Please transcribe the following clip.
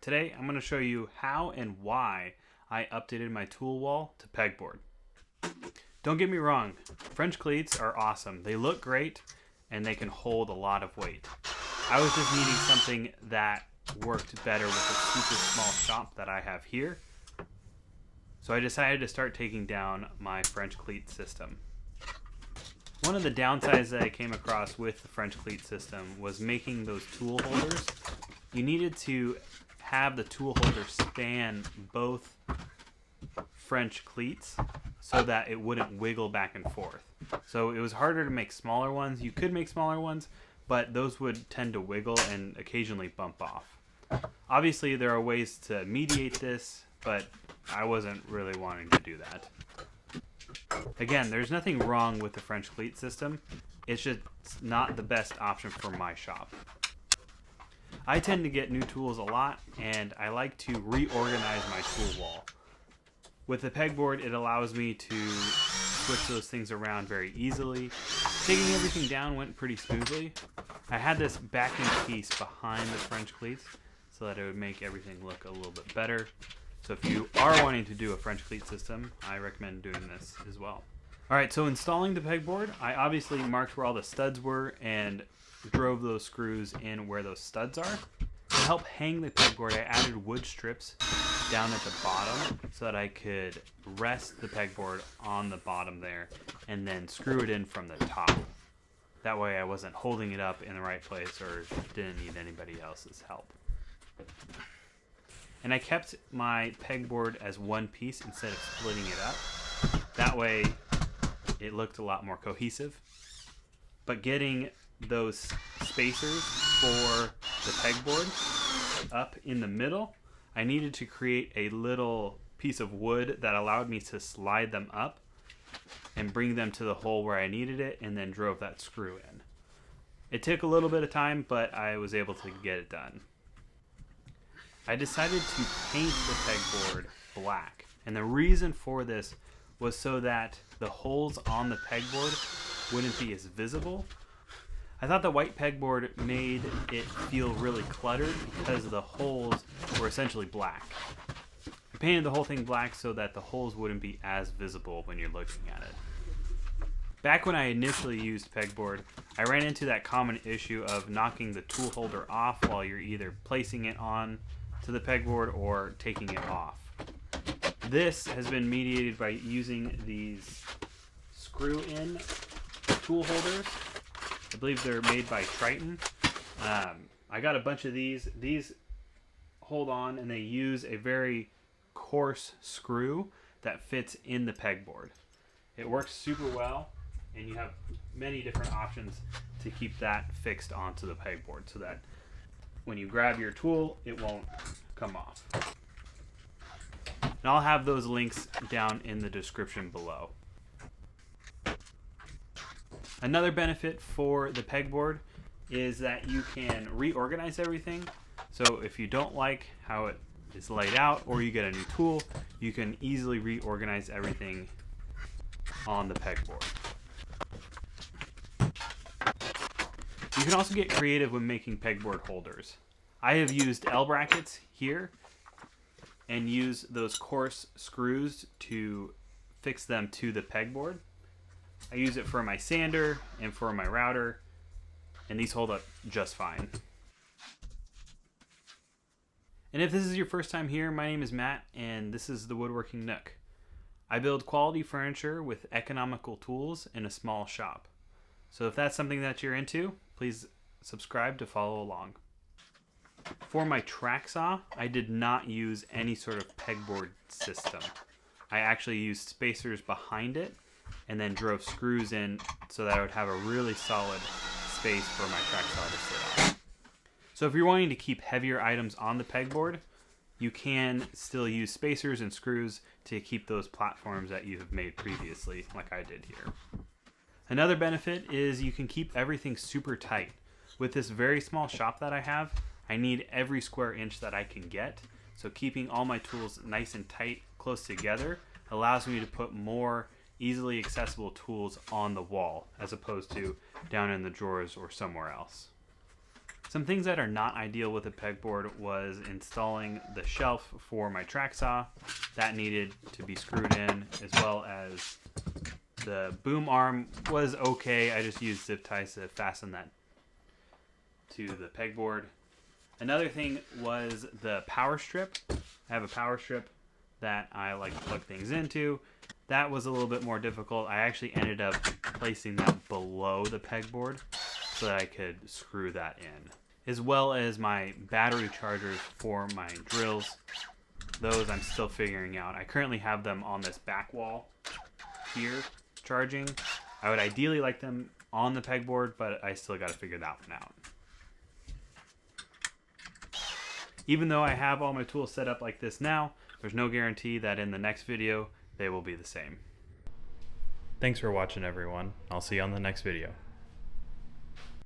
Today I'm going to show you how and why I updated my tool wall to pegboard. Don't get me wrong, French cleats are awesome. They look great and they can hold a lot of weight. I was just needing something that worked better with the super small shop that I have here. So I decided to start taking down my French cleat system. One of the downsides that I came across with the French cleat system was making those tool holders. You needed to have the tool holder span both French cleats so that it wouldn't wiggle back and forth. So it was harder to make smaller ones. You could make smaller ones, but those would tend to wiggle and occasionally bump off. Obviously there are ways to mediate this, but I wasn't really wanting to do that. Again, there's nothing wrong with the French cleat system. It's just not the best option for my shop. I tend to get new tools a lot, and I like to reorganize my tool wall. With the pegboard, it allows me to switch those things around very easily. Taking everything down went pretty smoothly. I had this backing piece behind the French cleats so that it would make everything look a little bit better. So if you are wanting to do a French cleat system, I recommend doing this as well. Alright, so installing the pegboard, I obviously marked where all the studs were and drove those screws in where those studs are. To help hang the pegboard, I added wood strips down at the bottom so that I could rest the pegboard on the bottom there and then screw it in from the top. That way I wasn't holding it up in the right place or didn't need anybody else's help. And I kept my pegboard as one piece instead of splitting it up. That way it looked a lot more cohesive. But getting those spacers for the pegboard up in the middle, I needed to create a little piece of wood that allowed me to slide them up and bring them to the hole where I needed it, and then drove that screw in. It took a little bit of time, but I was able to get it done. I decided to paint the pegboard black, and the reason for this was so that the holes on the pegboard wouldn't be as visible. I thought the white pegboard made it feel really cluttered because the holes were essentially black. I painted the whole thing black so that the holes wouldn't be as visible when you're looking at it. Back when I initially used pegboard, I ran into that common issue of knocking the tool holder off while you're either placing it on to the pegboard or taking it off. This has been mediated by using these screw-in tool holders. I believe they're made by Triton. I got a bunch of these. These hold on and they use a very coarse screw that fits in the pegboard. It works super well, and you have many different options to keep that fixed onto the pegboard so that when you grab your tool, it won't come off. And I'll have those links down in the description below. Another benefit for the pegboard is that you can reorganize everything. So if you don't like how it is laid out, or you get a new tool, you can easily reorganize everything on the pegboard. You can also get creative when making pegboard holders. I have used L brackets here and use those coarse screws to fix them to the pegboard. I use it for my sander and for my router, and these hold up just fine. And if this is your first time here, my name is Matt, and this is the Woodworking Nook. I build quality furniture with economical tools in a small shop. So if that's something that you're into, please subscribe to follow along. For my track saw, I did not use any sort of pegboard system. I actually used spacers behind it and then drove screws in so that I would have a really solid space for my track saw to sit on. So if you're wanting to keep heavier items on the pegboard, you can still use spacers and screws to keep those platforms that you have made previously, like I did here. Another benefit is you can keep everything super tight. With this very small shop that I have, I need every square inch that I can get, so keeping all my tools nice and tight, close together, allows me to put more easily accessible tools on the wall as opposed to down in the drawers or somewhere else. Some things that are not ideal with a pegboard was installing the shelf for my track saw. That needed to be screwed in, as well as the boom arm was okay. I just used zip ties to fasten that to the pegboard. Another thing was the power strip. I have a power strip that I like to plug things into. That was a little bit more difficult. I actually ended up placing that below the pegboard so that I could screw that in. As well as my battery chargers for my drills. Those I'm still figuring out. I currently have them on this back wall here charging. I would ideally like them on the pegboard, but I still got to figure that one out. Even though I have all my tools set up like this now, there's no guarantee that in the next video they will be the same. Thanks for watching, everyone. I'll see you on the next video.